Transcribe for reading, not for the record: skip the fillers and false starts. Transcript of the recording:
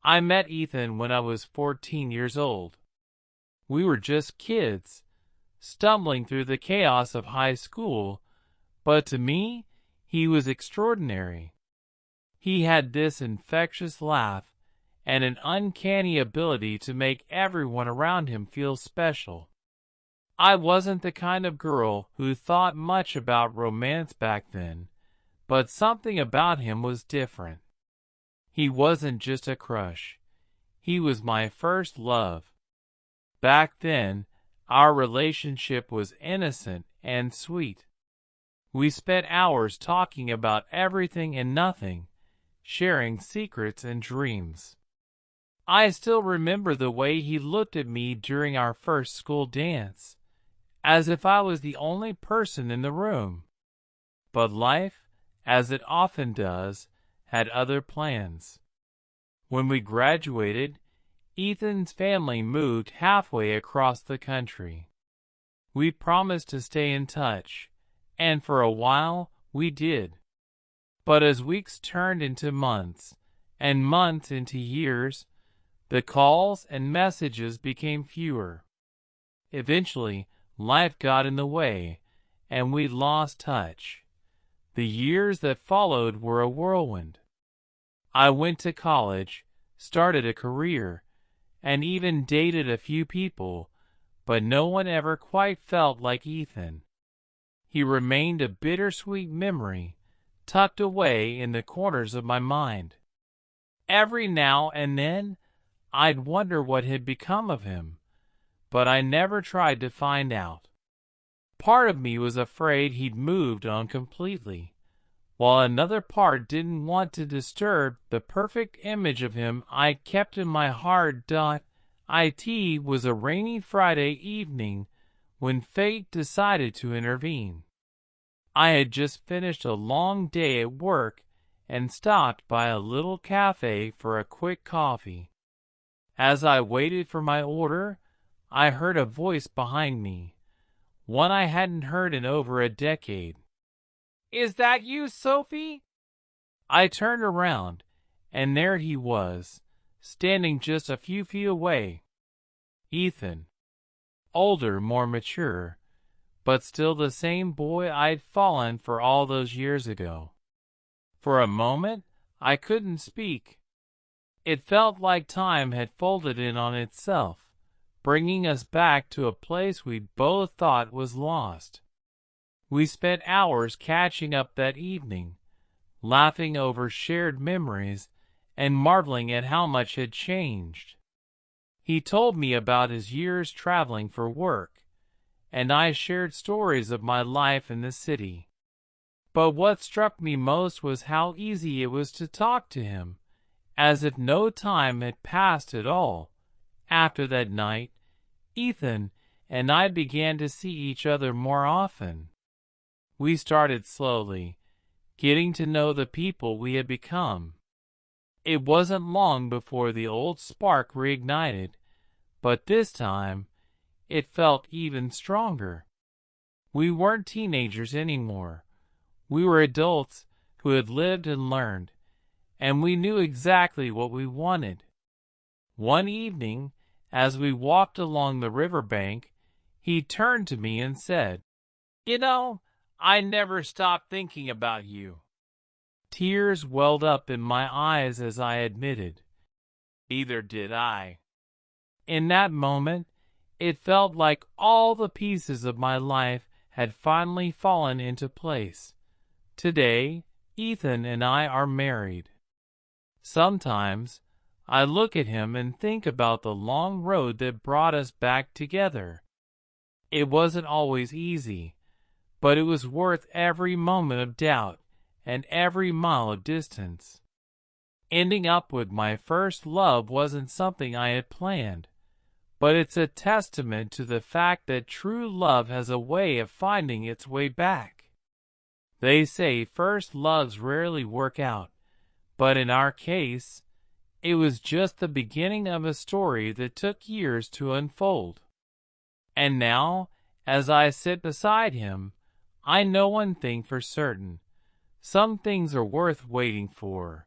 I met Ethan when I was 14 years old. We were just kids, stumbling through the chaos of high school, but to me, he was extraordinary. He had this infectious laugh and an uncanny ability to make everyone around him feel special. I wasn't the kind of girl who thought much about romance back then, but something about him was different. He wasn't just a crush. He was my first love. Back then, our relationship was innocent and sweet. We spent hours talking about everything and nothing, sharing secrets and dreams. I still remember the way he looked at me during our first school dance, as if I was the only person in the room. But life, as it often does, had other plans. When we graduated, Ethan's family moved halfway across the country. We promised to stay in touch, and for a while we did. But as weeks turned into months, and months into years, the calls and messages became fewer. Eventually, life got in the way, and we lost touch. The years that followed were a whirlwind. I went to college, started a career, and even dated a few people, but no one ever quite felt like Ethan. He remained a bittersweet memory, tucked away in the corners of my mind. Every now and then, I'd wonder what had become of him, but I never tried to find out. Part of me was afraid he'd moved on completely, while another part didn't want to disturb the perfect image of him I kept in my heart. It was a rainy Friday evening when fate decided to intervene. I had just finished a long day at work and stopped by a little cafe for a quick coffee. As I waited for my order, I heard a voice behind me, one I hadn't heard in over a decade. "Is that you, Sophie?" I turned around, and there he was, standing just a few feet away. Ethan. Older, more mature, but still the same boy I'd fallen for all those years ago. For a moment, I couldn't speak. It felt like time had folded in on itself, bringing us back to a place we'd both thought was lost. We spent hours catching up that evening, laughing over shared memories and marveling at how much had changed. He told me about his years traveling for work, and I shared stories of my life in the city. But what struck me most was how easy it was to talk to him, as if no time had passed at all. After that night, Ethan and I began to see each other more often. We started slowly, getting to know the people we had become. It wasn't long before the old spark reignited, but this time it felt even stronger. We weren't teenagers anymore. We were adults who had lived and learned, and we knew exactly what we wanted. One evening, as we walked along the riverbank, he turned to me and said, "You know, I never stopped thinking about you." Tears welled up in my eyes as I admitted, "Either did I." In that moment, it felt like all the pieces of my life had finally fallen into place. Today, Ethan and I are married. Sometimes, I look at him and think about the long road that brought us back together. It wasn't always easy, but it was worth every moment of doubt and every mile of distance. Ending up with my first love wasn't something I had planned, but it's a testament to the fact that true love has a way of finding its way back. They say first loves rarely work out, but in our case, it was just the beginning of a story that took years to unfold. And now, as I sit beside him, I know one thing for certain. Some things are worth waiting for.